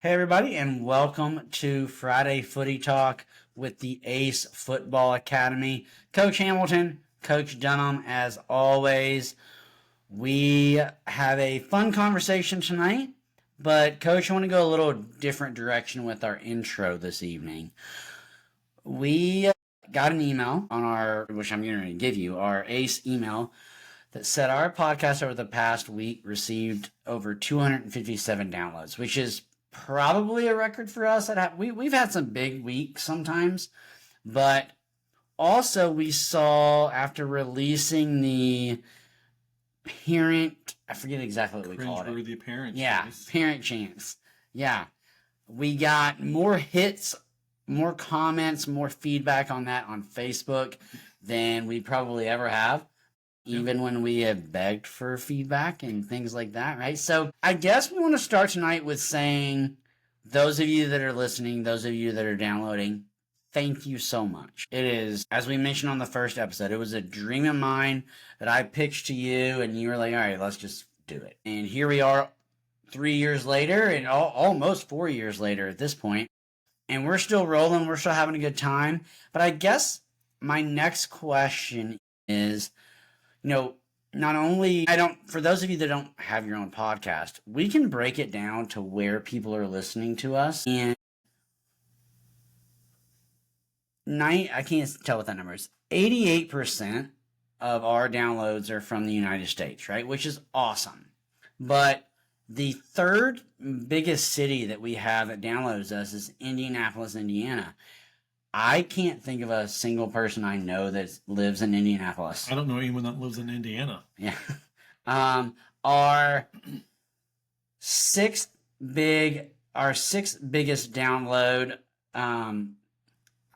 Hey, everybody, and welcome to Friday Footy Talk with the A.C.E Football Academy. Coach Hamilton, Coach Dunham, as always. We have a fun conversation tonight, but Coach, I want to go a little different direction with our intro this evening. We got an email on our, which I'm going to give you, our ACE email that said our podcast over the past week received over 257 downloads, which is probably a record for us. We've had some big weeks sometimes, but also we saw after releasing the parent, I forget exactly what we called it. The parent chance. Parent chance. Yeah. We got more hits, more comments, more feedback on that on Facebook than we probably ever have. Even when we have begged for feedback and things like that, right? So I guess we want to start tonight with saying, those of you that are listening, those of you that are downloading, thank you so much. It is, as we mentioned on the first episode, it was a dream of mine that I pitched to you, and you were like, all right, let's just do it. And here we are 3 years later, and almost 4 years later at this point, and we're still rolling, we're still having a good time. But I guess my next question is, not only, for those of you that don't have your own podcast, we can break it down to where people are listening to us. And I can't tell what that number is. 88% of our downloads are from the United States, right? Which is awesome. But the third biggest city that we have that downloads us is Indianapolis, Indiana. I can't think of a single person I know that lives in Indianapolis. I don't know anyone that lives in Indiana. Yeah. Our sixth biggest download, I'm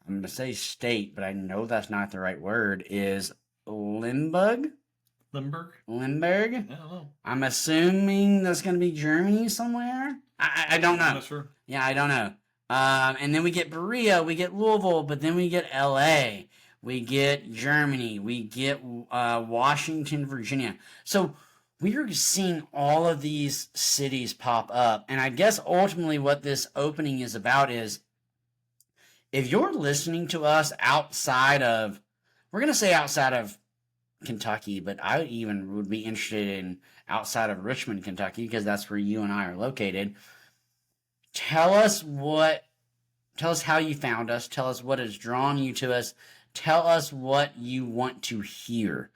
going to say state, but I know that's not the right word, is Limburg? Limburg? Limburg? I don't know. I'm assuming that's going to be Germany somewhere. I don't know. I'm not sure. Yeah, I don't know. And then we get Berea, we get Louisville, but then we get LA, we get Germany, we get Washington, Virginia. So we are seeing all of these cities pop up. And I guess ultimately what this opening is about is, if you're listening to us outside of, we're going to say outside of Kentucky, but I even would be interested in outside of Richmond, Kentucky, because that's where you and I are located. Tell us how you found us. Tell us what has drawn you to us. Tell us what you want to hear.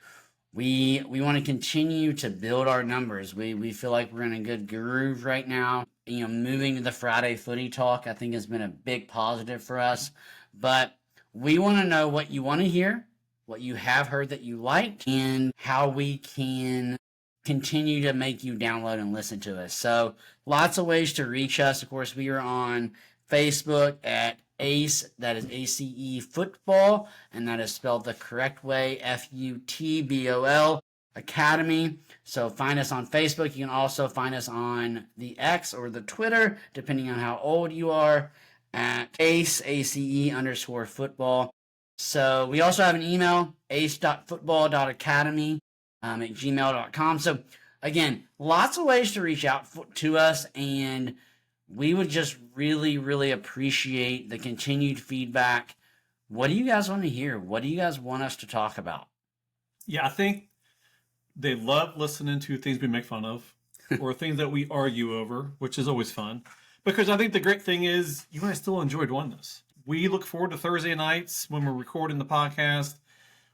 We want to continue to build our numbers. We feel like we're in a good groove right now. Moving to the Friday Footy Talk, I think, has been a big positive for us. But we want to know what you want to hear, what you have heard that you liked, and how we can continue to make you download and listen to us. So lots of ways to reach us. Of course, we are on Facebook at ACE, that is A.C.E Football, and that is spelled the correct way, F-U-T-B-O-L Academy. So find us on Facebook. You can also find us on the X or the Twitter, depending on how old you are, at ACE, A-C-E _football. So we also have an email, ace.football.academy at gmail.com. So again, lots of ways to reach out to us, and we would just really, really appreciate the continued feedback. What do you guys want to hear? What do you guys want us to talk about? Yeah, I think they love listening to things we make fun of or things that we argue over, which is always fun. Because I think the great thing is you and I still enjoy doing this. We look forward to Thursday nights when we're recording the podcast.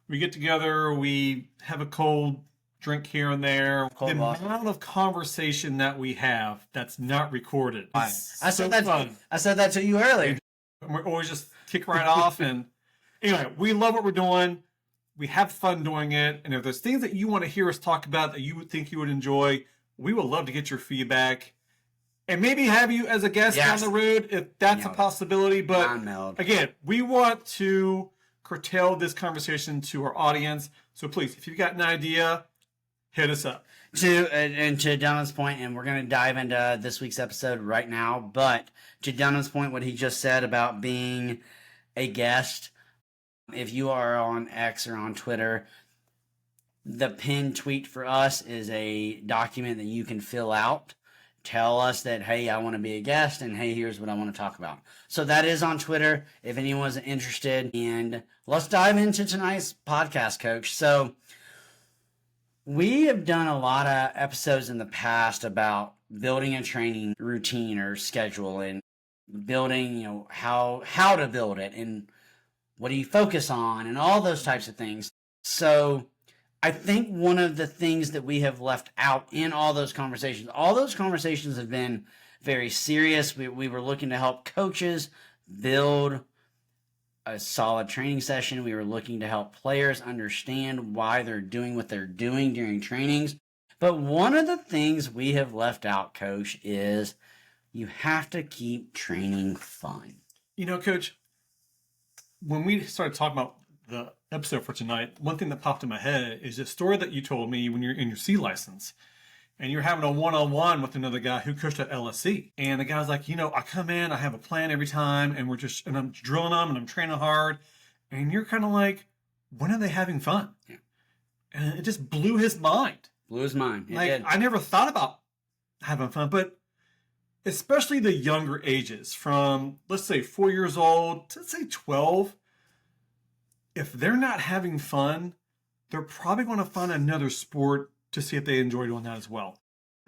We get together, we have a cold drink here and there. The amount of conversation that we have that's not recorded. I said that to you earlier. We're always just kick right off. And anyway, we love what we're doing. We have fun doing it. And if there's things that you want to hear us talk about that you would think you would enjoy, we would love to get your feedback. And maybe have you as a guest down the road if that's a possibility. But again, we want to curtail this conversation to our audience. So please, if you've got an idea, hit us up. To Dunham's point, and we're going to dive into this week's episode right now, but to Dunham's point, what he just said about being a guest, if you are on X or on Twitter, the pinned tweet for us is a document that you can fill out, tell us that, hey, I want to be a guest, and hey, here's what I want to talk about. So that is on Twitter if anyone's interested. And let's dive into tonight's podcast, Coach. So we have done a lot of episodes in the past about building a training routine or schedule and building, how to build it and what do you focus on and all those types of things. So I think one of the things that we have left out in all those conversations have been very serious. We were looking to help coaches build a solid training session. We were looking to help players understand why they're doing what they're doing during trainings. But one of the things we have left out, Coach, is you have to keep training fun. Coach, when we started talking about the episode for tonight, one thing that popped in my head is a story that you told me when you're in your C license and you're having a one-on-one with another guy who coached at A.C.E. And the guy's like, I come in, I have a plan every time, and I'm drilling them and I'm training hard. And you're kind of like, when are they having fun? Yeah. And it just blew his mind. It did. I never thought about having fun, but especially the younger ages from, let's say, 4 years old to, let's say, 12, if they're not having fun, they're probably going to find another sport to see if they enjoy doing that as well.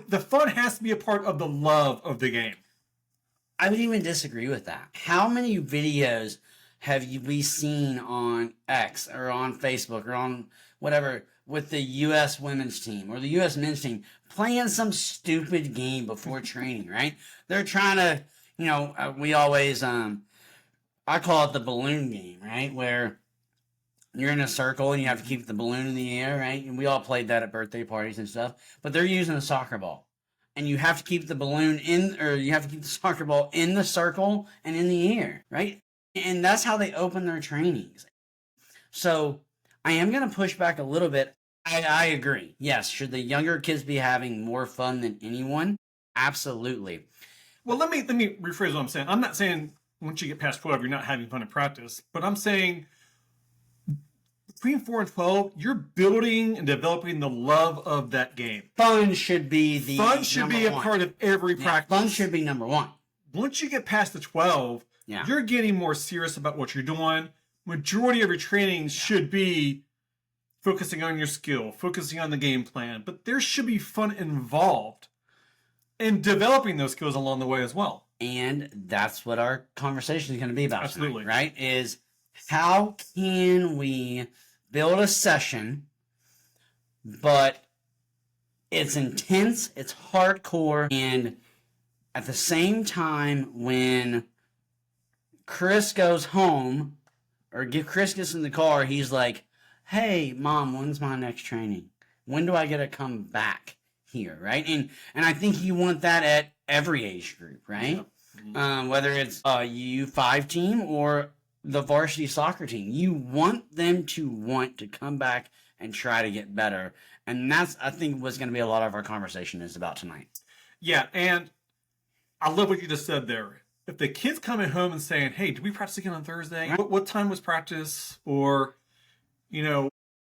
The fun has to be a part of the love of the game. I would even disagree with that. How many videos have we seen on X or on Facebook or on whatever with the U.S. women's team or the U.S. men's team playing some stupid game before training, right? They're trying to, we always, I call it the balloon game, right? Where you're in a circle and you have to keep the balloon in the air, right? And we all played that at birthday parties and stuff. But they're using a soccer ball. And you have to keep the you have to keep the soccer ball in the circle and in the air, right? And that's how they open their trainings. So I am going to push back a little bit. I agree. Yes. Should the younger kids be having more fun than anyone? Absolutely. Well, let me rephrase what I'm saying. I'm not saying once you get past 12, you're not having fun in practice, but I'm saying between 4 and 12, you're building and developing the love of that game. Fun should be a part of every practice. Fun should be number one. Once you get past the 12, you're getting more serious about what you're doing. Majority of your training should be focusing on your skill, focusing on the game plan, but there should be fun involved in developing those skills along the way as well. And that's what our conversation is going to be about. Absolutely. Tonight, right? Is how can we build a session, but it's intense, it's hardcore, and at the same time, when Chris goes home, or Chris gets in the car, he's like, hey, Mom, when's my next training? When do I get to come back here, right? And I think you want that at every age group, right? Yeah. Whether it's a U5 team or the varsity soccer team. You want them to want to come back and try to get better. And that's, I think, what's going to be a lot of our conversation is about tonight. Yeah, and I love what you just said there. If the kid's coming home and saying, hey, did we practice again on Thursday? Right. What time was practice? Or,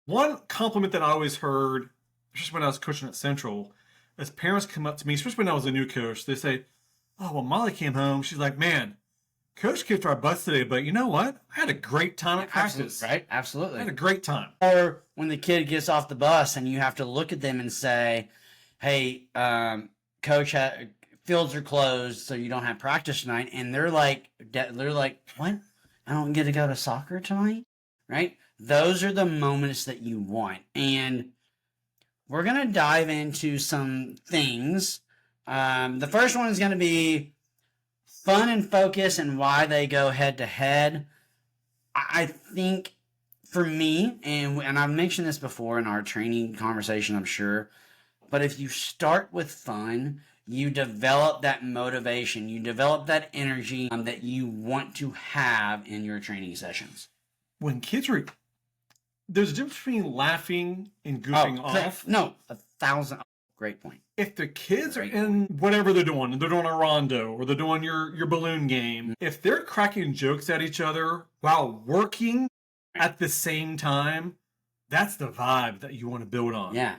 one compliment that I always heard, especially when I was coaching at Central, as parents come up to me, especially when I was a new coach, they say, oh, well, Molly came home. She's like, man, Coach kicked our butts today, but you know what? I had a great time at practice. Right? Absolutely. I had a great time. Or when the kid gets off the bus and you have to look at them and say, hey, Coach, fields are closed, so you don't have practice tonight. And they're like, what? I don't get to go to soccer tonight? Right? Those are the moments that you want. And we're going to dive into some things. The first one is going to be fun and focus and why they go head to head. I think for me, and I've mentioned this before in our training conversation, I'm sure, but if you start with fun, you develop that motivation, you develop that energy that you want to have in your training sessions. When kids are, there's a difference between laughing and goofing off. No, 1,000. Great point. If the kids are in whatever they're doing a rondo or they're doing your balloon game, if they're cracking jokes at each other while working at the same time, that's the vibe that you want to build on. Yeah.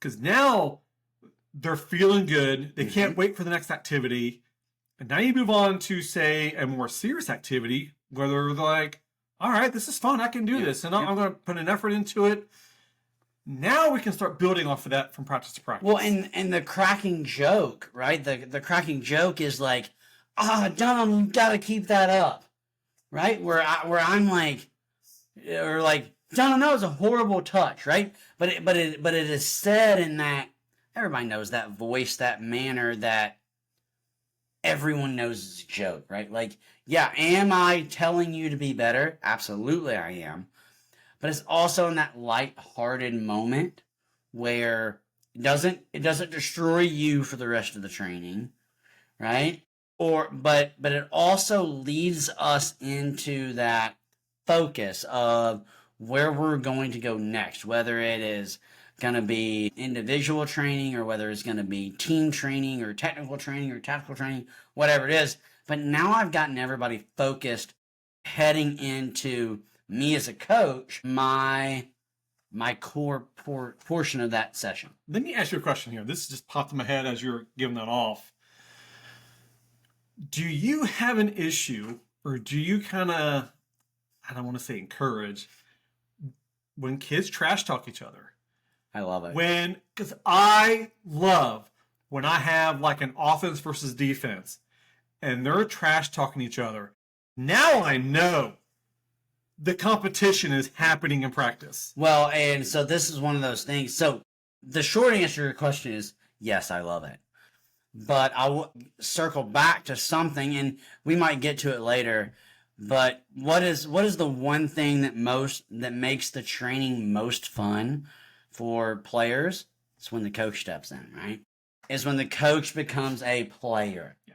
Because now they're feeling good. They can't wait for the next activity. And now you move on to, say, a more serious activity where they're like, all right, this is fun. I can do this. And I'm going to put an effort into it. Now we can start building off of that from practice to practice. Well, and the cracking joke, right? The cracking joke is like, Dunham, you got to keep that up, right? Where I'm like, or like, Dunham, that was a horrible touch, right? But it is said in that everybody knows that voice, that manner, that everyone knows it's a joke, right? Like, yeah, am I telling you to be better? Absolutely, I am. But it's also in that light-hearted moment where it doesn't destroy you for the rest of the training, right? But it also leads us into that focus of where we're going to go next, whether it is going to be individual training or whether it's going to be team training or technical training or tactical training, whatever it is. But now I've gotten everybody focused heading into me as a coach, my core portion of that session. Let me ask you a question here. This just popped in my head as you were giving that off. Do you have an issue, or do you kind of, I don't want to say encourage, when kids trash talk each other? I love it. Because I love when I have like an offense versus defense and they're trash talking each other. Now I know the competition is happening in practice. Well, and so this is one of those things. So the short answer to your question is yes, I love it. But I'll circle back to something, and we might get to it later. But what is the one thing that makes the training most fun for players? It's when the coach steps in, right? It's when the coach becomes a player. Yeah.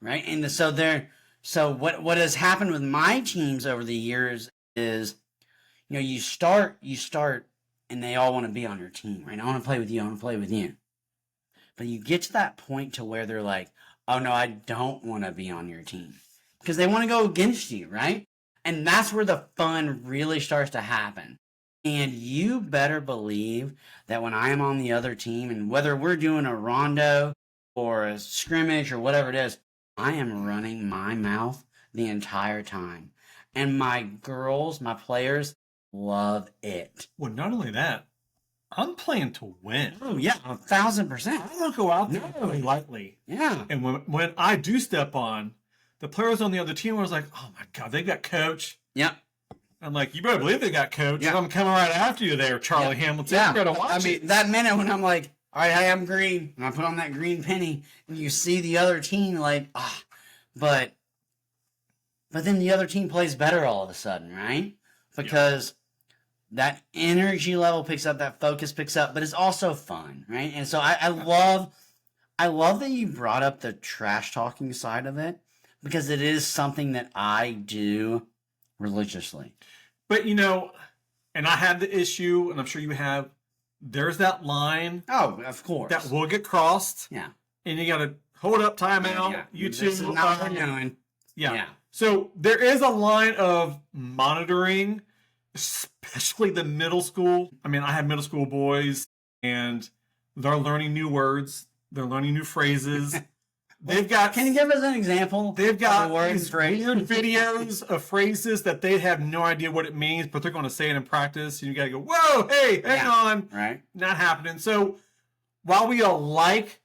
Right? And so what has happened with my teams over the years is, you start and they all want to be on your team, right? I want to play with you, I want to play with you. But you get to that point to where they're like, oh no, I don't want to be on your team. Because they want to go against you, right? And that's where the fun really starts to happen. And you better believe that when I am on the other team, and whether we're doing a rondo or a scrimmage or whatever it is, I am running my mouth the entire time. And my girls, my players, love it. Well, not only that, I'm playing to win. Oh, yeah, 1,000%. I don't go out there and play lightly. Yeah. And when I do step on, the players on the other team was like, oh my God, they got coach. Yep. I'm like, you better believe they got coach. Yeah. I'm coming right after you there, Charlie Hamilton. Yeah. You better watch it. That minute when I'm like, all right, I am green, and I put on that green penny, and you see the other team like, but then the other team plays better all of a sudden, right? Because that energy level picks up, that focus picks up, but it's also fun, right? And so I love that you brought up the trash talking side of it, because it is something that I do religiously. But, and I have the issue, and I'm sure you have, there's that line. Oh, of course. That will get crossed. Yeah. And you got to hold up, timeout. Yeah. You two. This is not what we're doing. Yeah. So there is a line of monitoring, especially the middle school. I mean, I have middle school boys, and they're learning new words. They're learning new phrases. They've got. Can you give us an example? They've got these weird videos of phrases that they have no idea what it means, but they're going to say it in practice. And you got to go, whoa, hey, hang on. Right. Not happening. So while we all like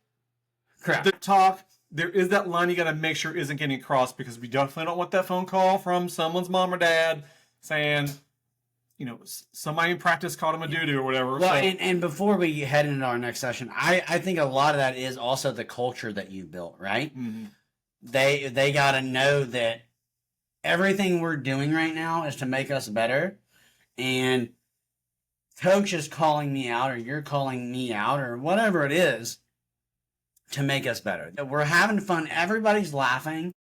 the talk, there is that line you got to make sure isn't getting crossed, because we definitely don't want that phone call from someone's mom or dad saying, somebody in practice called him a doo-doo or whatever. Well, and before we head into our next session, I think a lot of that is also the culture that you built, right? Mm-hmm. They got to know that everything we're doing right now is to make us better, and coach is calling me out, or you're calling me out, or whatever it is, to make us better. We're having fun. Everybody's laughing.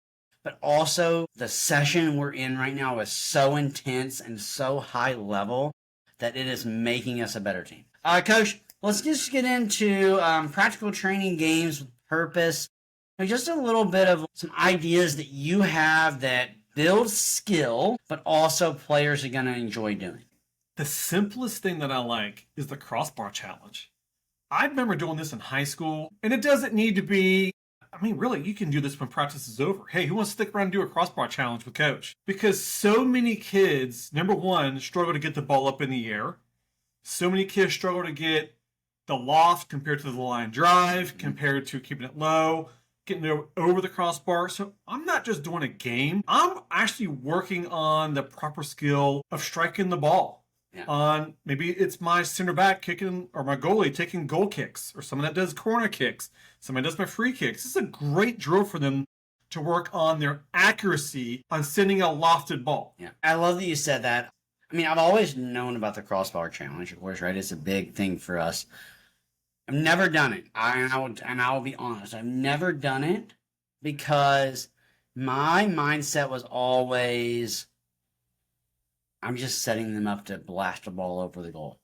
But also, the session we're in right now is so intense and so high level that it is making us a better team. Coach, let's just get into practical training games with purpose. Just a little bit of some ideas that you have that build skill, but also players are going to enjoy doing. The simplest thing that I like is the crossbar challenge. I remember doing this in high school, and it doesn't need to be, I mean, really, you can do this when practice is over. Hey, who wants to stick around and do a crossbar challenge with coach? Because so many kids, number one, struggle to get the ball up in the air. So many kids struggle to get the loft compared to the line drive, compared to keeping it low, getting over the crossbar. So I'm not just doing a game. I'm actually working on the proper skill of striking the ball. Yeah. On maybe it's my center back kicking or my goalie taking goal kicks, or someone that does corner kicks, someone does my free kicks. This is a great drill for them to work on their accuracy on sending a lofted ball. Yeah. I love that you said that. I mean, I've always known about the crossbar challenge, of course, right? It's a big thing for us. I've never done it. I will be honest. I've never done it because my mindset was always, I'm just setting them up to blast a ball over the goal,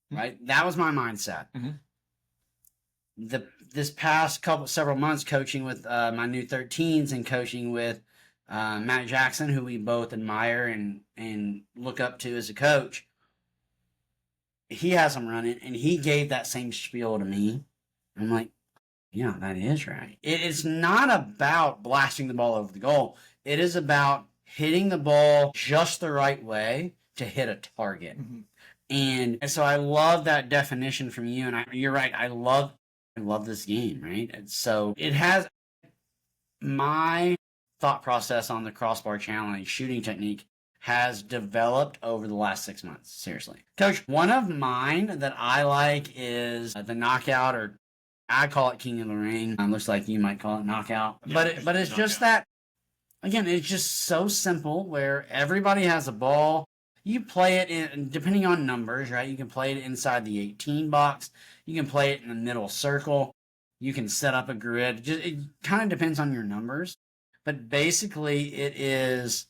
right? That was my mindset. This past several months coaching with my new 13s and coaching with Matt Jackson, who we both admire and look up to as a coach, he has them running, and he gave that same spiel to me. I'm like, yeah, that is right. It's not about blasting the ball over the goal. It is about hitting the ball just the right way to hit a target. And so I love that definition from you. And you're right. I love this game, right? And so it has my thought process on the crossbar challenge shooting technique has developed over the last 6 months. Seriously. Coach, one of mine that I like is the knockout, or I call it King of the Ring. Looks like you might call it knockout. Yeah, but it's just that, again, it's just so simple where everybody has a ball. You play it in, depending on numbers, right? You can play it inside the 18 box. You can play it in the middle circle. You can set up a grid. It kind of depends on your numbers. But basically, it is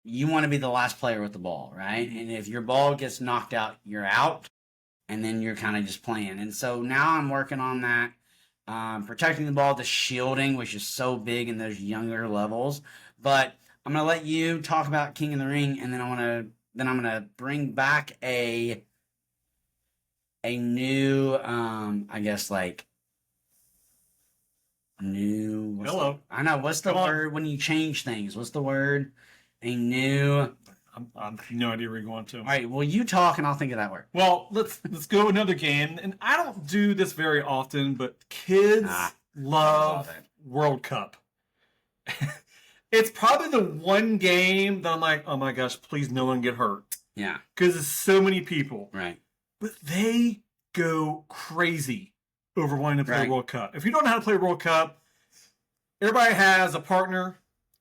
you want to be the last player with the ball, right? And if your ball gets knocked out, you're out, and then you're kind of just playing. And so now I'm working on that, protecting the ball, the shielding, which is so big in those younger levels. But I'm gonna let you talk about King of the Ring, and then I'm gonna bring back a new, I guess, like new. Hello. I know. What's the word when you change things? What's the word? A new. I have no idea where you're going to. All right. Well, you talk, and I'll think of that word. Well, let's go another game. And I don't do this very often, but kids love World Cup. It's probably the one game that I'm like, oh my gosh, please no one get hurt. Yeah. Because there's so many people. Right. But they go crazy over wanting to play World Cup. If you don't know how to play World Cup, everybody has a partner.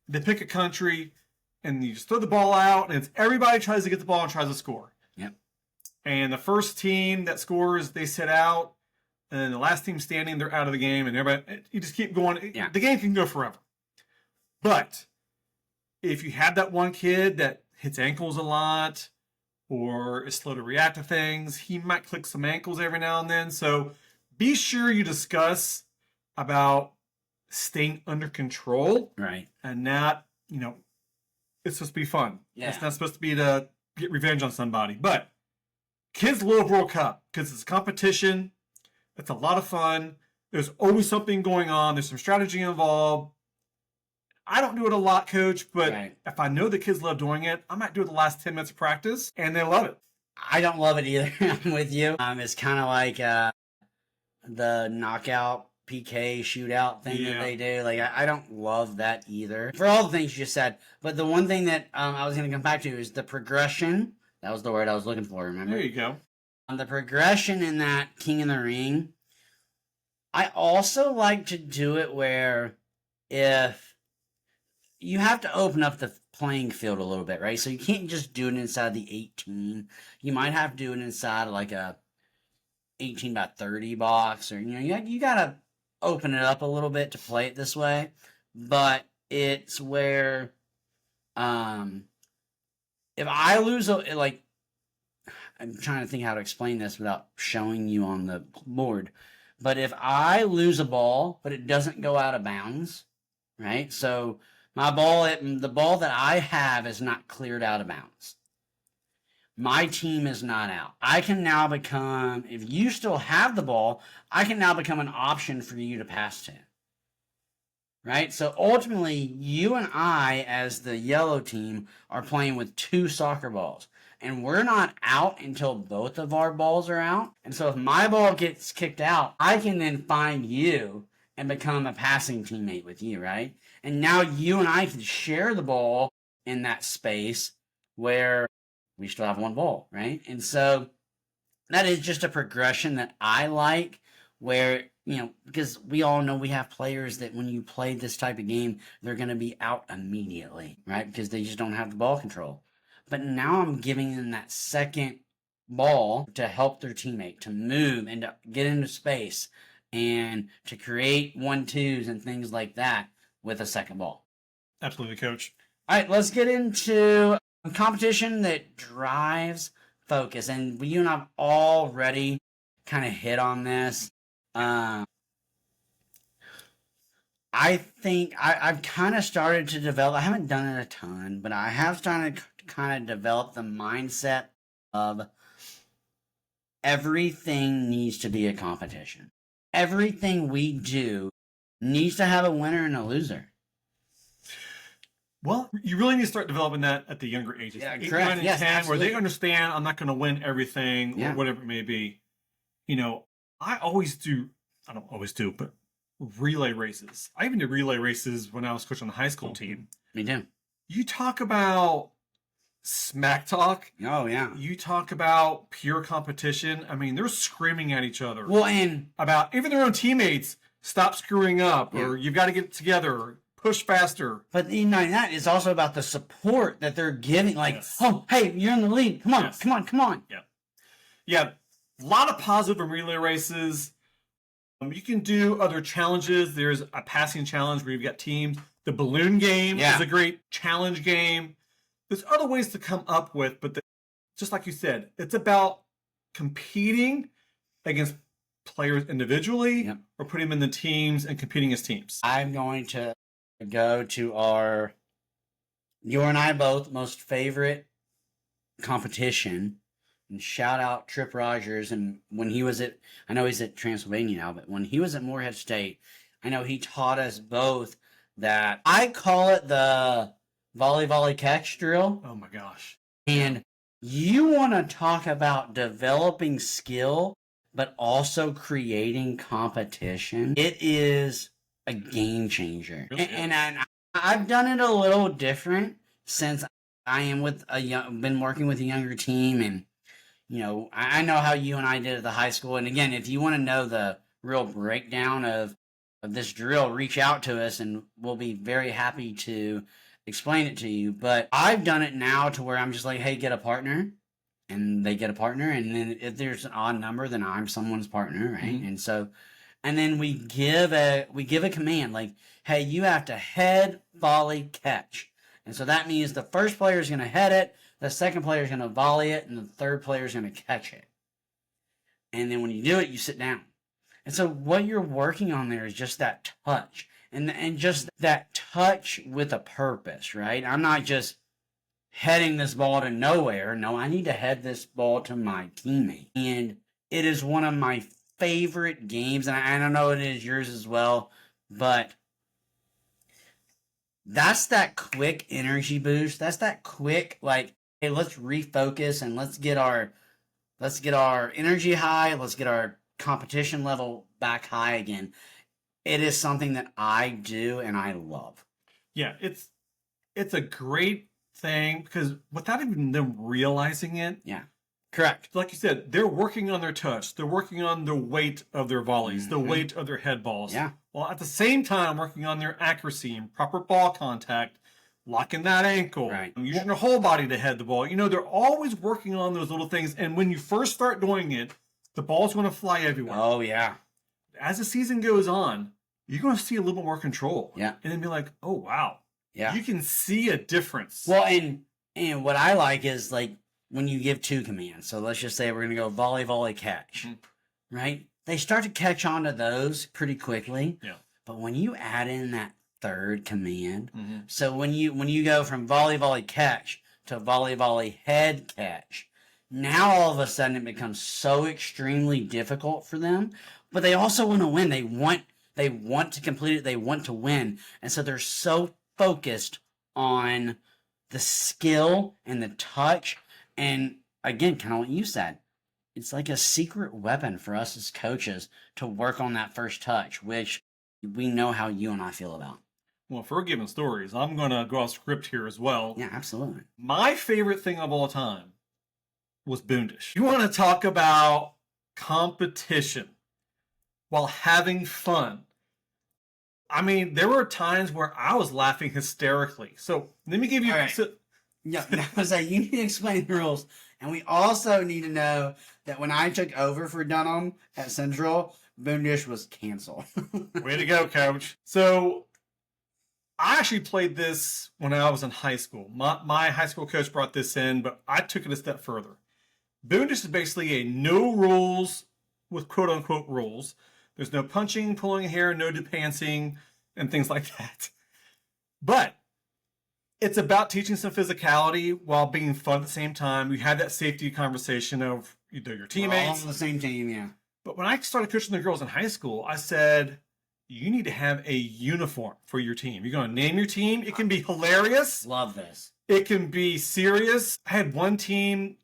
They pick a country, and you just throw the ball out, and everybody tries to get the ball and tries to score. Yep. And the first team that scores, they sit out, and the last team standing, they're out of the game, and everybody, you just keep going. Yeah. The game can go forever. But if you have that one kid that hits ankles a lot or is slow to react to things, he might click some ankles every now and then. So be sure you discuss about staying under control. Right. And not, it's supposed to be fun. Yeah. It's not supposed to be to get revenge on somebody. But kids love World Cup because it's competition. It's a lot of fun. There's always something going on. There's some strategy involved. I don't do it a lot, Coach, but if I know the kids love doing it, I might do it the last 10 minutes of practice, and they love it. I don't love it either. I'm with you. It's kind of like the knockout PK shootout thing that they do. Like, I don't love that either. For all the things you just said. But the one thing that I was going to come back to is the progression. That was the word I was looking for, remember? There you go. The progression in that King of the Ring. I also like to do it where if you have to open up the playing field a little bit, right? So you can't just do it inside the 18. You might have to do it inside like a 18 by 30 box, or you gotta open it up a little bit to play it this way. But it's where if I lose I'm trying to think how to explain this without showing you on the board. But if I lose a ball, but it doesn't go out of bounds, right? So my ball, the ball that I have is not cleared out of bounds. my team is not out. I can now become, if you still have the ball, I can now become an option for you to pass to. Right? So ultimately, you and I, as the yellow team, are playing with 2 soccer balls. And we're not out until both of our balls are out. And so if my ball gets kicked out, I can then find you and become a passing teammate with you, right? And now you and I can share the ball in that space where we still have 1 ball, right? And so that is just a progression that I like, where, because we all know we have players that when you play this type of game, they're going to be out immediately, right? Because they just don't have the ball control. But now I'm giving them that second ball to help their teammate, to move and to get into space and to create 1-2s and things like that with a second ball. Absolutely, Coach. All right, let's get into a competition that drives focus. And you and I've already kind of hit on this. I think I've kind of started to develop, I haven't done it a ton, but I have started to kind of develop the mindset of everything needs to be a competition. Everything we do needs to have a winner and a loser. Well, you really need to start developing that at the younger ages. Yeah, 8, correct. 9, and Yes, 10, where absolutely. they understand I'm not going to win everything or whatever it may be. I always do, I don't always do, but relay races. I even did relay races when I was coaching the high school team. Me too. You talk about smack talk. Oh, yeah. You talk about pure competition. I mean, they're screaming at each other. Well, and about even their own teammates, stop screwing up, or you've got to get it together, or push faster. But that is also about the support that they're giving. Like, Yes. oh, hey, you're in the lead. Come on, Yes. come on. Yeah. A lot of positive in relay races. You can do other challenges. There's a passing challenge where you've got teams. The balloon game is a great challenge game. There's other ways to come up with, but just like you said, it's about competing against players individually or putting them in the teams and competing as teams. I'm going to go to you and I both most favorite competition, and shout out Trip Rogers. And when he was I know he's at Transylvania now, but when he was at Morehead State, I know he taught us both that, I call it the volley catch drill. Oh my gosh. And you want to talk about developing skill, but also creating competition. It is a game changer. Really And I've done it a little different since I am been working with a younger team. And, I know how you and I did at the high school. And again, if you want to know the real breakdown of this drill, reach out to us and we'll be very happy to explain it to you. But I've done it now to where I'm just like, hey, get a partner. And they get a partner. And then if there's an odd number, then I'm someone's partner, right? Mm-hmm. And so, and then we give a command like, hey, you have to head, volley, catch. And so that means the first player is going to head it, the second player is going to volley it, and the third player is going to catch it. And then when you do it, you sit down. And so what you're working on there is just that touch. And just that touch with a purpose, right? I'm not just heading this ball to nowhere. No, I need to head this ball to my teammate. And it is one of my favorite games, and I don't know it is yours as well, but that's that quick energy boost. That's that quick, like, hey, let's refocus and let's get our energy high. Let's get our competition level back high again. It is something that I do and I love. Yeah, it's a great thing because without even them realizing it. Yeah, correct. Like you said, they're working on their touch. They're working on the weight of their volleys, the weight of their head balls. Yeah. Well, at the same time, working on their accuracy and proper ball contact, locking that ankle, using their whole body to head the ball. They're always working on those little things. And when you first start doing it, the ball's going to fly everywhere. Oh, yeah. As the season goes on, you're going to see a little more control. Yeah. And then be like, oh, wow. Yeah. You can see a difference. Well, and what I like is, like, when you give 2 commands. So let's just say we're going to go volley, catch, right? They start to catch on to those pretty quickly. Yeah. But when you add in that third command, so when you go from volley, catch to volley, head catch, Now all of a sudden it becomes so extremely difficult for them, but they also want to win. They want to complete it. They want to win. And so they're so focused on the skill and the touch. And again, kind of what you said, it's like a secret weapon for us as coaches to work on that first touch, which we know how you and I feel about. Well, if we're giving stories, I'm going to go off script here as well. Yeah, absolutely. My favorite thing of all time was Boondish. You want to talk about competition while having fun. I mean, there were times where I was laughing hysterically. So let me give you... All right. Yeah, I was like, you need to explain the rules. And we also need to know that when I took over for Dunham at Central, Boondish was canceled. Way to go, coach. So I actually played this when I was in high school. My high school coach brought this in, but I took it a step further. Boondish is basically a no rules with quote-unquote rules. There's no punching, pulling hair, no depantsing, and things like that. But it's about teaching some physicality while being fun at the same time. We had that safety conversation of your teammates. We're all on the same team, yeah. But when I started coaching the girls in high school, I said, you need to have a uniform for your team. You're going to name your team. It can be hilarious. Love this. It can be serious. I had one team,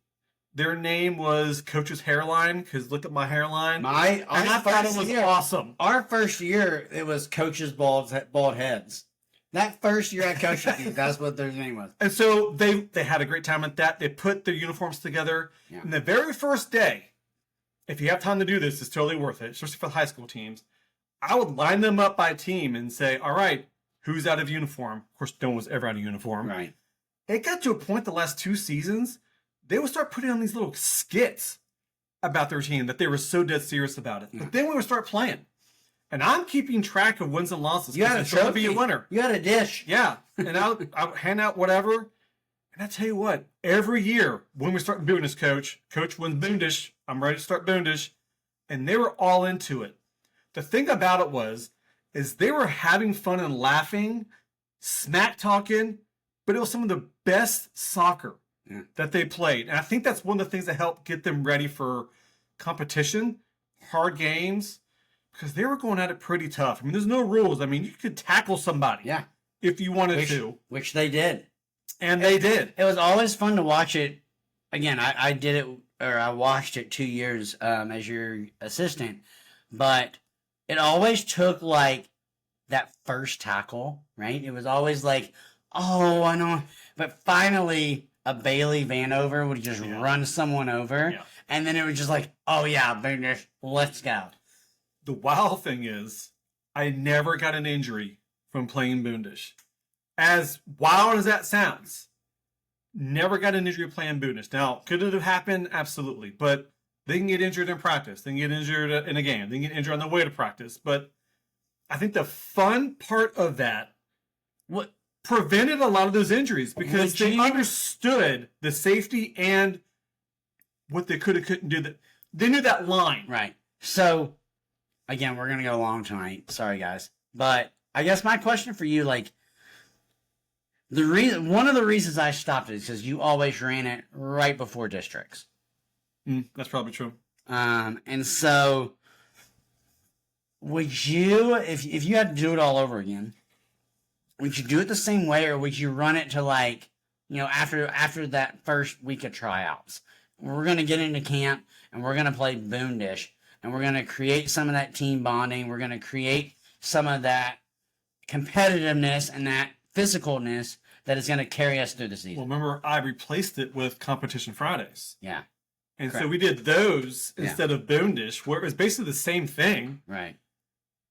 their name was Coach's Hairline, because look at my hairline. I thought it was awesome. Our first year, it was Coach's bald heads. That first year I coached, that's what their name was. And so they had a great time at that. They put their uniforms together. Yeah. And the very first day, if you have time to do this, it's totally worth it, especially for the high school teams. I would line them up by team and say, all right, who's out of uniform? Of course, no one was ever out of uniform. Right. It got to a point the last 2 seasons, they would start putting on these little skits about their team that they were so dead serious about it. Yeah. But then we would start playing. And I'm keeping track of wins and losses. You had a trophy. Be a winner. You had a dish. Yeah. And I would hand out whatever. And I tell you what, every year when we start doing this, Coach wins Boondish. I'm ready to start Boondish. And they were all into it. The thing about it is they were having fun and laughing, smack talking, but it was some of the best soccer that they played. And I think that's one of the things that helped get them ready for competition, hard games, because they were going at it pretty tough. I mean, there's no rules. I mean, you could tackle somebody if you wanted to. Which they did. And they did. It was always fun to watch it. Again, I did it, or I watched it 2 years as your assistant. But it always took, like, that first tackle, right? It was always like, oh, I know. But finally, a Bailey Vanover would just run someone over. Yeah. And then it was just like, oh, yeah, let's go. The wild thing is, I never got an injury from playing Boondish. As wild as that sounds, never got an injury playing Boondish. Now, could it have happened? Absolutely. But they can get injured in practice. They can get injured in a game. They can get injured on the way to practice. But I think the fun part of that prevented a lot of those injuries because they understood the safety and what they could and couldn't do. They knew that line. Right. So, again, we're going to go long tonight. Sorry, guys. But I guess my question for you, like, one of the reasons I stopped it is because you always ran it right before districts. That's probably true. And so, would you, if you had to do it all over again, would you do it the same way, or would you run it to, like, after that first week of tryouts? We're going to get into camp, and we're going to play Boondish, and we're going to create some of that team bonding. We're going to create some of that competitiveness and that physicalness that is going to carry us through the season. Well, remember, I replaced it with Competition Fridays. Yeah. And correct. So we did those instead of Boondish, where it was basically the same thing. Right.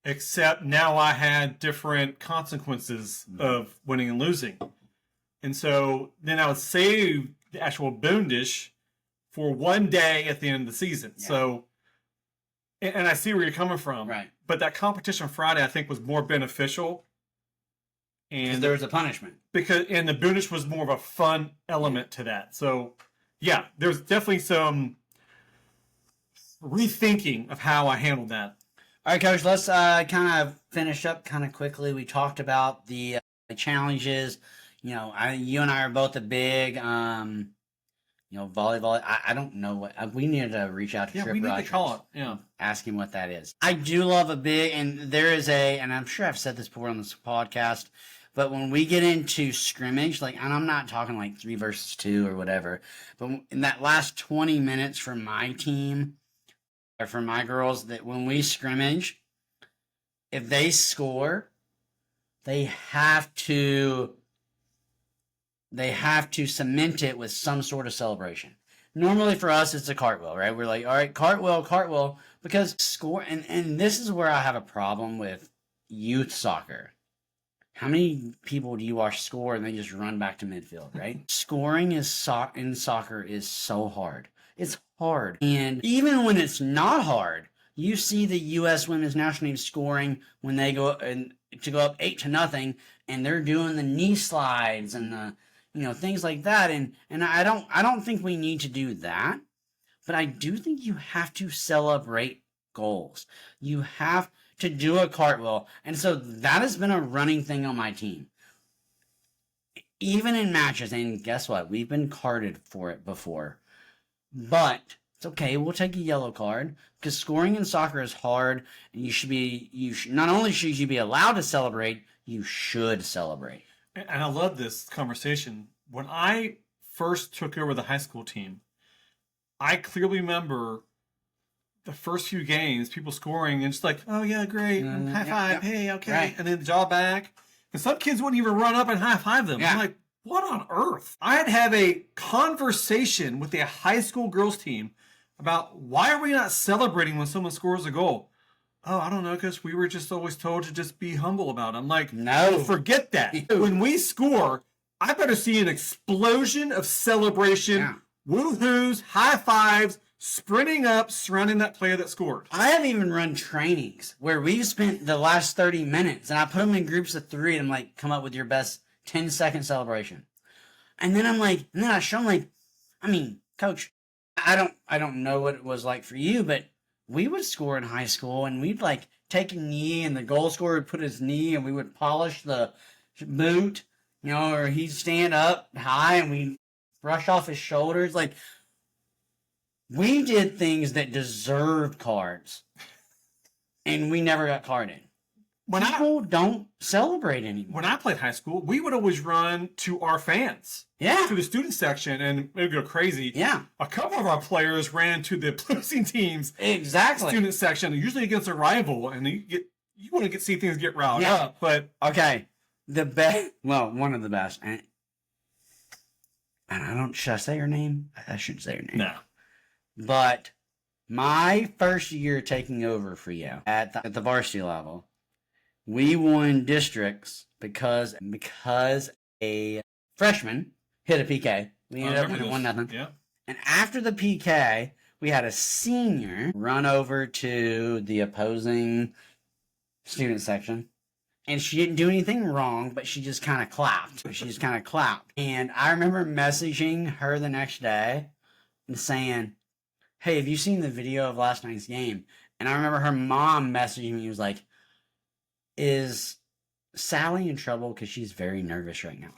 Except now I had different consequences of winning and losing. And so then I would save the actual Boondish for one day at the end of the season. Yeah. So, and I see where you're coming from. Right. But that Competition Friday, I think, was more beneficial. And there was a punishment. And the Boondish was more of a fun element to that. So, yeah, there's definitely some rethinking of how I handled that. All right, Coach, let's kind of finish up kind of quickly. We talked about the challenges. You and I are both a big volleyball. I don't know what we need to reach out to Yeah, Trip we need Rogers. to call it. Yeah. Ask him what that is. I do love a big, and there is and I'm sure I've said this before on this podcast, but when we get into scrimmage, like, and I'm not talking like 3 versus 2 or whatever, but in that last 20 minutes for my team or for my girls, that when we scrimmage, if they score, they have to cement it with some sort of celebration. Normally for us, it's a cartwheel, right? We're like, all right, cartwheel, cartwheel, because score, and this is where I have a problem with youth soccer. How many people do you watch score and they just run back to midfield, right? Scoring in soccer is so hard. It's hard. And even when it's not hard, you see the U.S. women's national team scoring when they go to go up 8-0, and they're doing the knee slides and the things like that. And I don't think we need to do that, but I do think you have to celebrate goals. You have to do a cartwheel. And so that has been a running thing on my team. Even in matches, and guess what? We've been carded for it before. But it's okay, we'll take a yellow card, because scoring in soccer is hard, and not only should you be allowed to celebrate, you should celebrate. And I love this conversation. When I first took over the high school team, I clearly remember the first few games, people scoring and just like, oh yeah, great, high five, hey, okay, right. And then jaw back. And some kids wouldn't even run up and high five them. Yeah. I'm like, what on earth? I'd have a conversation with a high school girls team about why are we not celebrating when someone scores a goal? Oh, I don't know, because we were just always told to just be humble about it. I'm like, no, forget that. When we score, I better see an explosion of celebration, woohoos, high fives, sprinting up, surrounding that player that scored. I have even run trainings where we've spent the last 30 minutes, and I put them in groups of 3, and I'm like, come up with your best 10-second celebration. And then I show them, like, I mean, coach, I don't know what it was like for you, but we would score in high school, and we'd like take a knee, and the goal scorer would put his knee, and we would polish the boot, or he'd stand up high, and we'd brush off his shoulders. Like, we did things that deserved cards, and we never got carded. People don't celebrate anymore. When I played high school, we would always run to our fans. Yeah. To the student section, and it would go crazy. Yeah. A couple of our players ran to the opposing team's student section, usually against a rival, and you want to see things get riled up. But okay, one of the best, and I don't. Should I say her name? I shouldn't say her name. No. But my first year taking over for you at the varsity level, we won districts because a freshman hit a PK. We ended up winning 1-0. Yeah. And after the PK, we had a senior run over to the opposing student section. And she didn't do anything wrong, but she just kind of clapped. And I remember messaging her the next day and saying, hey, have you seen the video of last night's game? And I remember her mom messaging me, was like, is Sally in trouble? Because she's very nervous right now.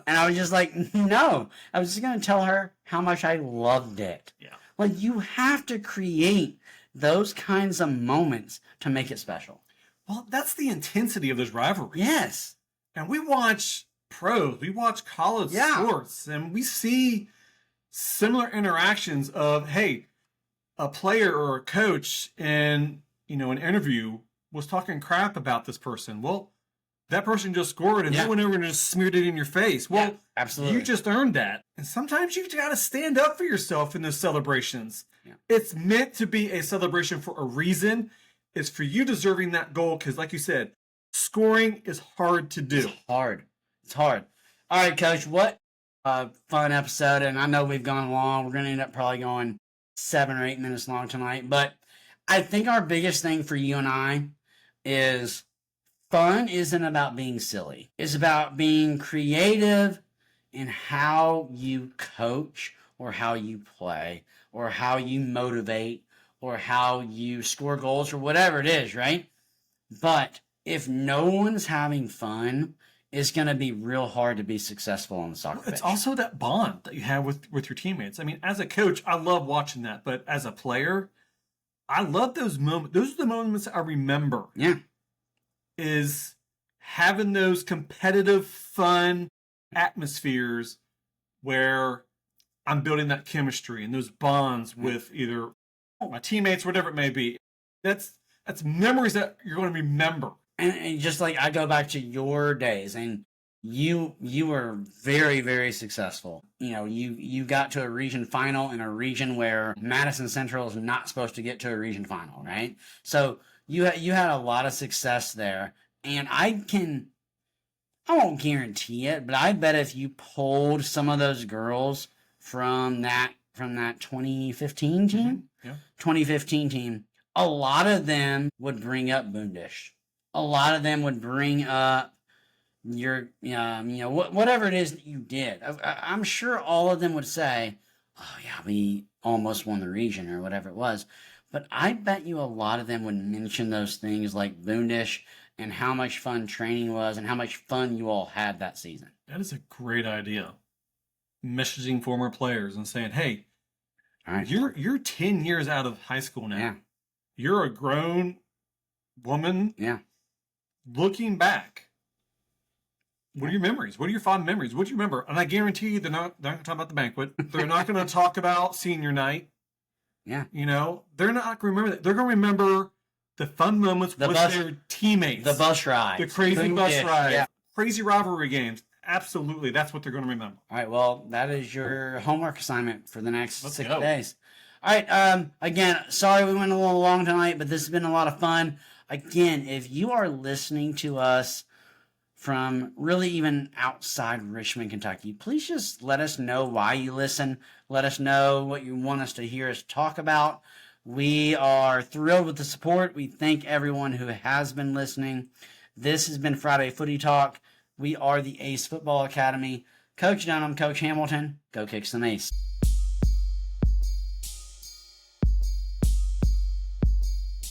And I was just like, no. I was just going to tell her how much I loved it. Yeah. Like, you have to create those kinds of moments to make it special. Well, that's the intensity of those rivalries. Yes. And we watch pros, we watch college sports, and we see similar interactions of, hey, a player or a coach in, an interview was talking crap about this person. Well, that person just scored, and they went over and just smeared it in your face. Well, absolutely. You just earned that. And sometimes you've got to stand up for yourself in those celebrations. Yeah. It's meant to be a celebration for a reason. It's for you deserving that goal, because like you said, scoring is hard to do. It's hard. All right, Coach, what a fun episode. And I know we've gone long. We're going to end up probably going 7 or 8 minutes long tonight. But I think our biggest thing for you and I is fun isn't about being silly. It's about being creative in how you coach or how you play or how you motivate or how you score goals or whatever it is, right? But if no one's having fun, it's going to be real hard to be successful on the soccer pitch. It's also that bond that you have with your teammates. I mean, as a coach, I love watching that, but as a player, I love those moments. Those are the moments I remember. Yeah. Is having those competitive, fun atmospheres where I'm building that chemistry and those bonds with either my teammates, whatever it may be. That's memories that you're going to remember. And just like I go back to your days, and you were very, very successful. You know, you got to a region final in a region where Madison Central is not supposed to get to a region final, right? So you had a lot of success there, and I won't guarantee it, but I bet if you pulled some of those girls from that 2015 team, 2015 team, a lot of them would bring up Boondish. A lot of them would bring up your, whatever it is that you did. I'm sure all of them would say, oh yeah, we almost won the region or whatever it was. But I bet you a lot of them would mention those things like Boondish and how much fun training was and how much fun you all had that season. That is a great idea. Messaging former players and saying, hey, all right, you're 10 years out of high school now. Yeah. You're a grown woman. Yeah. Looking back, what are your memories? What are your fond memories? What do you remember? And I guarantee you they're not going to talk about the banquet. They're not going to talk about senior night. Yeah. You know, they're not going to remember that. They're going to remember the fun moments with their teammates. The bus ride. The crazy bus ride. Crazy rivalry games. Absolutely. That's what they're going to remember. All right. Well, that is your homework assignment for the next 6 days. All right. Again, sorry we went a little long tonight, but this has been a lot of fun. Again, if you are listening to us from really even outside Richmond, Kentucky, please just let us know why you listen. Let us know what you want us to hear us talk about. We are thrilled with the support. We thank everyone who has been listening. This has been Friday Footy Talk. We are the ACE Football Academy. Coach Dunham, Coach Hamilton, go kick some ace.